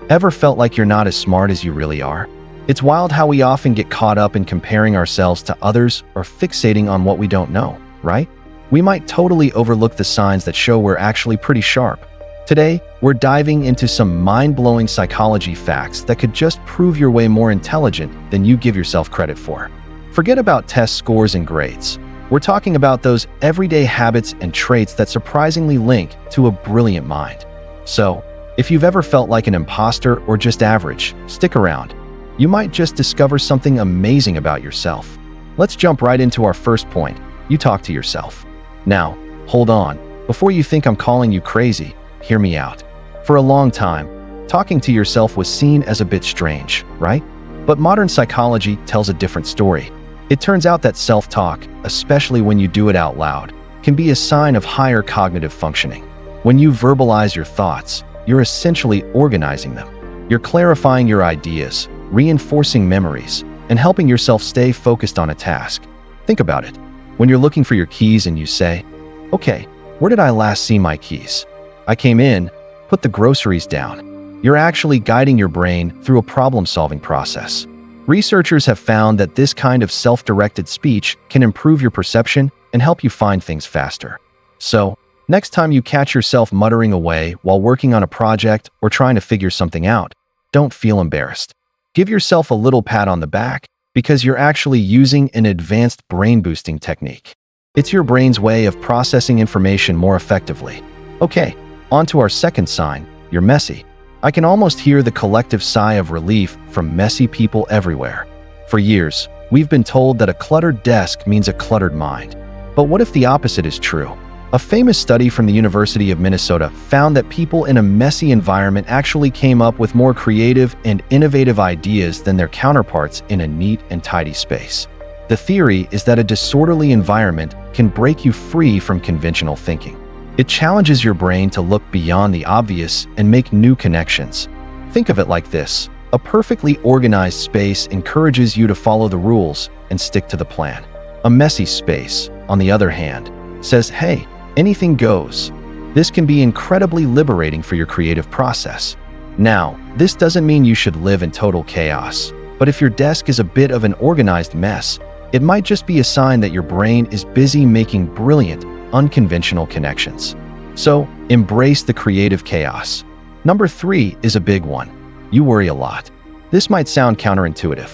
Ever felt like you're not as smart as you really are? It's wild how we often get caught up in comparing ourselves to others or fixating on what we don't know, right? We might totally overlook the signs that show we're actually pretty sharp. Today, we're diving into some mind-blowing psychology facts that could just prove you're way more intelligent than you give yourself credit for. Forget about test scores and grades. We're talking about those everyday habits and traits that surprisingly link to a brilliant mind. So, if you've ever felt like an imposter or just average, stick around. You might just discover something amazing about yourself. Let's jump right into our first point. You talk to yourself. Now, hold on. Before you think I'm calling you crazy, hear me out. For a long time, talking to yourself was seen as a bit strange, right? But modern psychology tells a different story. It turns out that self-talk, especially when you do it out loud, can be a sign of higher cognitive functioning. When you verbalize your thoughts, you're essentially organizing them. You're clarifying your ideas, reinforcing memories, and helping yourself stay focused on a task. Think about it. When you're looking for your keys and you say, "Okay, where did I last see my keys? I came in, put the groceries down." You're actually guiding your brain through a problem-solving process. Researchers have found that this kind of self-directed speech can improve your perception and help you find things faster. So, next time you catch yourself muttering away while working on a project or trying to figure something out, don't feel embarrassed. Give yourself a little pat on the back because you're actually using an advanced brain-boosting technique. It's your brain's way of processing information more effectively. Okay, on to our second sign, you're messy. I can almost hear the collective sigh of relief from messy people everywhere. For years, we've been told that a cluttered desk means a cluttered mind. But what if the opposite is true? A famous study from the University of Minnesota found that people in a messy environment actually came up with more creative and innovative ideas than their counterparts in a neat and tidy space. The theory is that a disorderly environment can break you free from conventional thinking. It challenges your brain to look beyond the obvious and make new connections. Think of it like this: a perfectly organized space encourages you to follow the rules and stick to the plan. A messy space, on the other hand, says, "Hey, anything goes." This can be incredibly liberating for your creative process. Now, this doesn't mean you should live in total chaos, but if your desk is a bit of an organized mess, it might just be a sign that your brain is busy making brilliant, unconventional connections. So, embrace the creative chaos. Number 3 is a big one. You worry a lot. This might sound counterintuitive.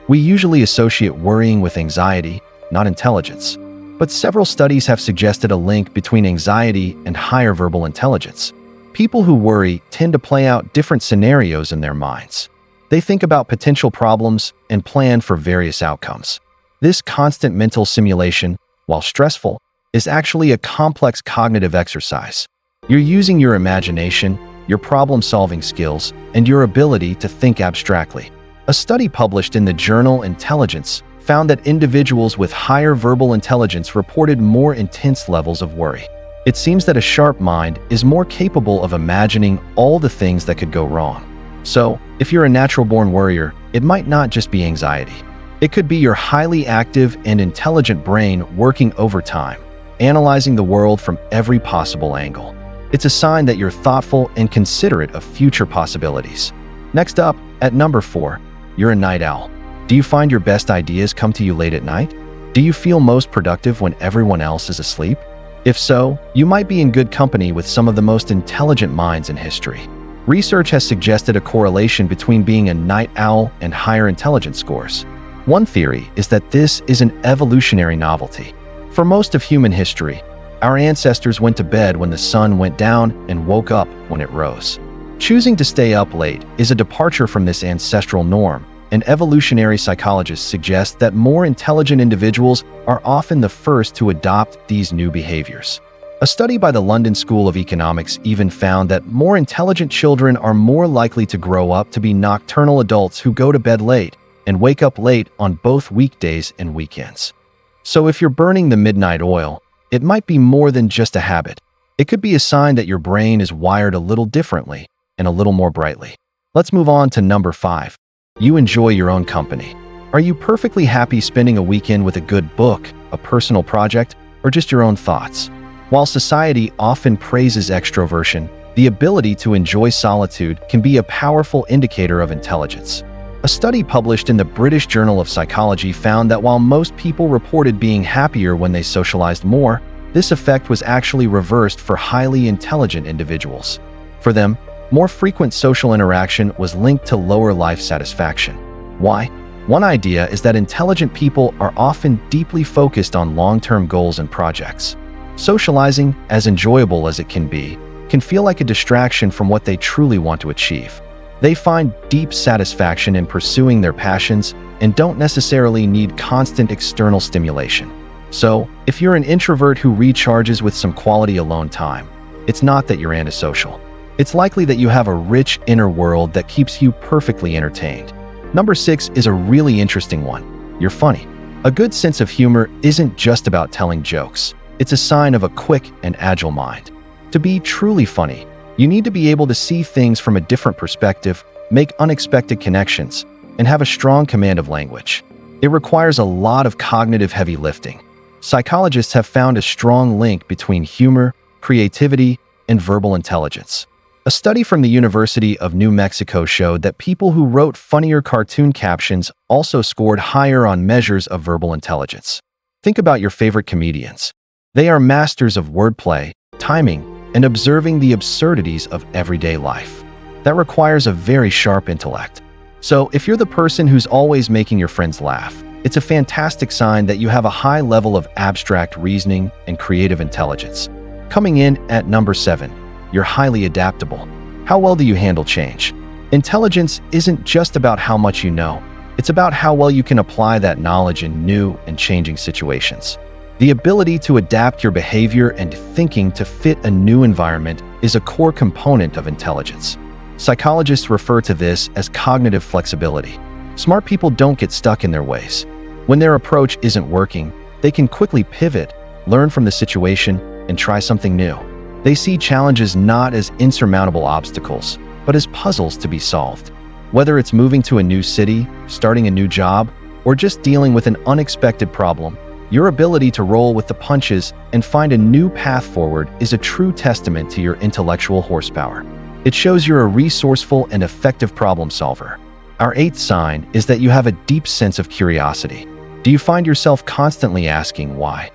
We usually associate worrying with anxiety, not intelligence. But several studies have suggested a link between anxiety and higher verbal intelligence. People who worry tend to play out different scenarios in their minds. They think about potential problems and plan for various outcomes. This constant mental simulation, while stressful, is actually a complex cognitive exercise. You're using your imagination, your problem-solving skills, and your ability to think abstractly. A study published in the journal Intelligence found that individuals with higher verbal intelligence reported more intense levels of worry. It seems that a sharp mind is more capable of imagining all the things that could go wrong. So, if you're a natural-born worrier, it might not just be anxiety. It could be your highly active and intelligent brain working overtime, analyzing the world from every possible angle. It's a sign that you're thoughtful and considerate of future possibilities. Next up, at number 4, you're a night owl. Do you find your best ideas come to you late at night? Do you feel most productive when everyone else is asleep? If so, you might be in good company with some of the most intelligent minds in history. Research has suggested a correlation between being a night owl and higher intelligence scores. One theory is that this is an evolutionary novelty. For most of human history, our ancestors went to bed when the sun went down and woke up when it rose. Choosing to stay up late is a departure from this ancestral norm, and evolutionary psychologists suggest that more intelligent individuals are often the first to adopt these new behaviors. A study by the London School of Economics even found that more intelligent children are more likely to grow up to be nocturnal adults who go to bed late and wake up late on both weekdays and weekends. So if you're burning the midnight oil, it might be more than just a habit. It could be a sign that your brain is wired a little differently and a little more brightly. Let's move on to number 5. You enjoy your own company. Are you perfectly happy spending a weekend with a good book, a personal project, or just your own thoughts? While society often praises extroversion, The ability to enjoy solitude can be a powerful indicator of intelligence. A study published in the British Journal of Psychology found that while most people reported being happier when they socialized more, this effect was actually reversed for highly intelligent individuals. For them, more frequent social interaction was linked to lower life satisfaction. Why? One idea is that intelligent people are often deeply focused on long-term goals and projects. Socializing, as enjoyable as it can feel like a distraction from what they truly want to achieve. They find deep satisfaction in pursuing their passions and don't necessarily need constant external stimulation. So, if you're an introvert who recharges with some quality alone time, it's not that you're antisocial. It's likely that you have a rich inner world that keeps you perfectly entertained. Number 6 is a really interesting one. You're funny. A good sense of humor isn't just about telling jokes. It's a sign of a quick and agile mind. To be truly funny, you need to be able to see things from a different perspective, make unexpected connections, and have a strong command of language. It requires a lot of cognitive heavy lifting. Psychologists have found a strong link between humor, creativity, and verbal intelligence. A study from the University of New Mexico showed that people who wrote funnier cartoon captions also scored higher on measures of verbal intelligence. Think about your favorite comedians. They are masters of wordplay, timing, and observing the absurdities of everyday life. That requires a very sharp intellect. So, if you're the person who's always making your friends laugh, it's a fantastic sign that you have a high level of abstract reasoning and creative intelligence. Coming in at number 7, you're highly adaptable. How well do you handle change? Intelligence isn't just about how much you know. It's about how well you can apply that knowledge in new and changing situations. The ability to adapt your behavior and thinking to fit a new environment is a core component of intelligence. Psychologists refer to this as cognitive flexibility. Smart people don't get stuck in their ways. When their approach isn't working, they can quickly pivot, learn from the situation, and try something new. They see challenges not as insurmountable obstacles, but as puzzles to be solved. Whether it's moving to a new city, starting a new job, or just dealing with an unexpected problem, your ability to roll with the punches and find a new path forward is a true testament to your intellectual horsepower. It shows you're a resourceful and effective problem solver. Our 8th sign is that you have a deep sense of curiosity. Do you find yourself constantly asking why?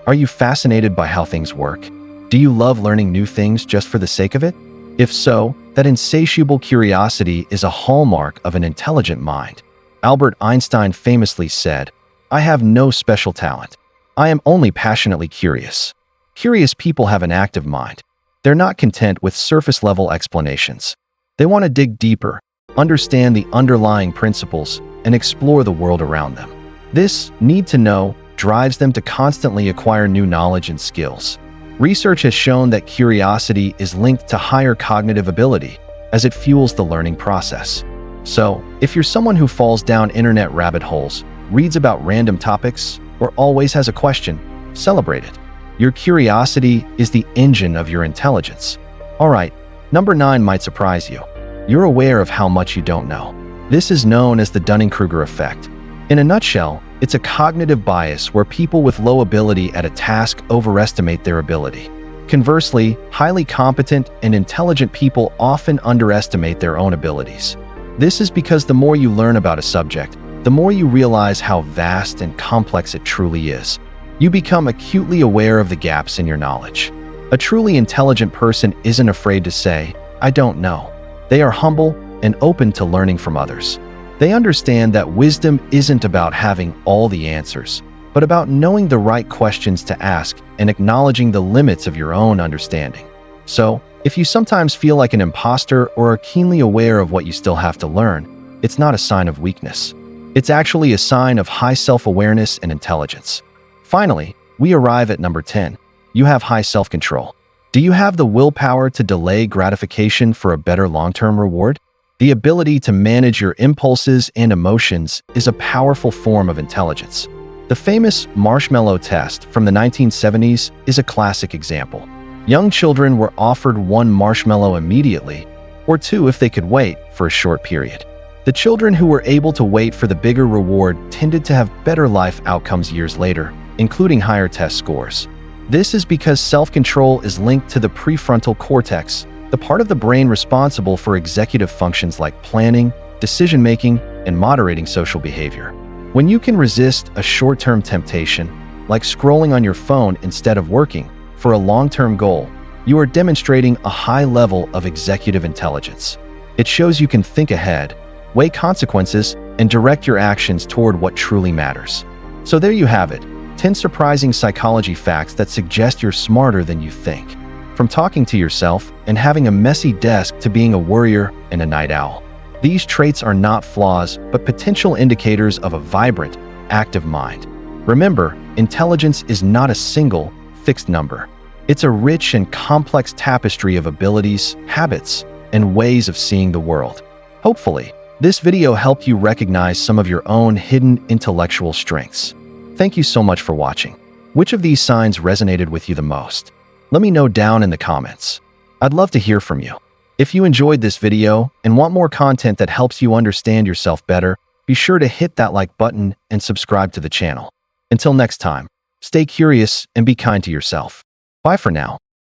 Are you fascinated by how things work? Do you love learning new things just for the sake of it? If so, that insatiable curiosity is a hallmark of an intelligent mind. Albert Einstein famously said, "I have no special talent. I am only passionately curious." Curious people have an active mind. They're not content with surface-level explanations. They want to dig deeper, understand the underlying principles, and explore the world around them. This need to know drives them to constantly acquire new knowledge and skills. Research has shown that curiosity is linked to higher cognitive ability as it fuels the learning process. So, if you're someone who falls down internet rabbit holes, reads about random topics, or always has a question, celebrate it. Your curiosity is the engine of your intelligence. Alright, number 9 might surprise you. You're aware of how much you don't know. This is known as the Dunning-Kruger effect. In a nutshell, it's a cognitive bias where people with low ability at a task overestimate their ability. Conversely, highly competent and intelligent people often underestimate their own abilities. This is because the more you learn about a subject, the more you realize how vast and complex it truly is. You become acutely aware of the gaps in your knowledge. A truly intelligent person isn't afraid to say, "I don't know." They are humble and open to learning from others. They understand that wisdom isn't about having all the answers, but about knowing the right questions to ask and acknowledging the limits of your own understanding. So, if you sometimes feel like an imposter or are keenly aware of what you still have to learn, it's not a sign of weakness. It's actually a sign of high self-awareness and intelligence. Finally, we arrive at number 10. You have high self-control. Do you have the willpower to delay gratification for a better long-term reward? The ability to manage your impulses and emotions is a powerful form of intelligence. The famous marshmallow test from the 1970s is a classic example. Young children were offered one marshmallow immediately, or two if they could wait for a short period. The children who were able to wait for the bigger reward tended to have better life outcomes years later, including higher test scores. This is because self-control is linked to the prefrontal cortex, the part of the brain responsible for executive functions like planning, decision-making, and moderating social behavior. When you can resist a short-term temptation, like scrolling on your phone instead of working, for a long-term goal, you are demonstrating a high level of executive intelligence. It shows you can think ahead, weigh consequences, and direct your actions toward what truly matters. So there you have it, 10 surprising psychology facts that suggest you're smarter than you think. From talking to yourself and having a messy desk to being a worrier and a night owl. These traits are not flaws, but potential indicators of a vibrant, active mind. Remember, intelligence is not a single, fixed number. It's a rich and complex tapestry of abilities, habits, and ways of seeing the world. Hopefully, this video helped you recognize some of your own hidden intellectual strengths. Thank you so much for watching. Which of these signs resonated with you the most? Let me know down in the comments. I'd love to hear from you. If you enjoyed this video and want more content that helps you understand yourself better, be sure to hit that like button and subscribe to the channel. Until next time, stay curious and be kind to yourself. Bye for now.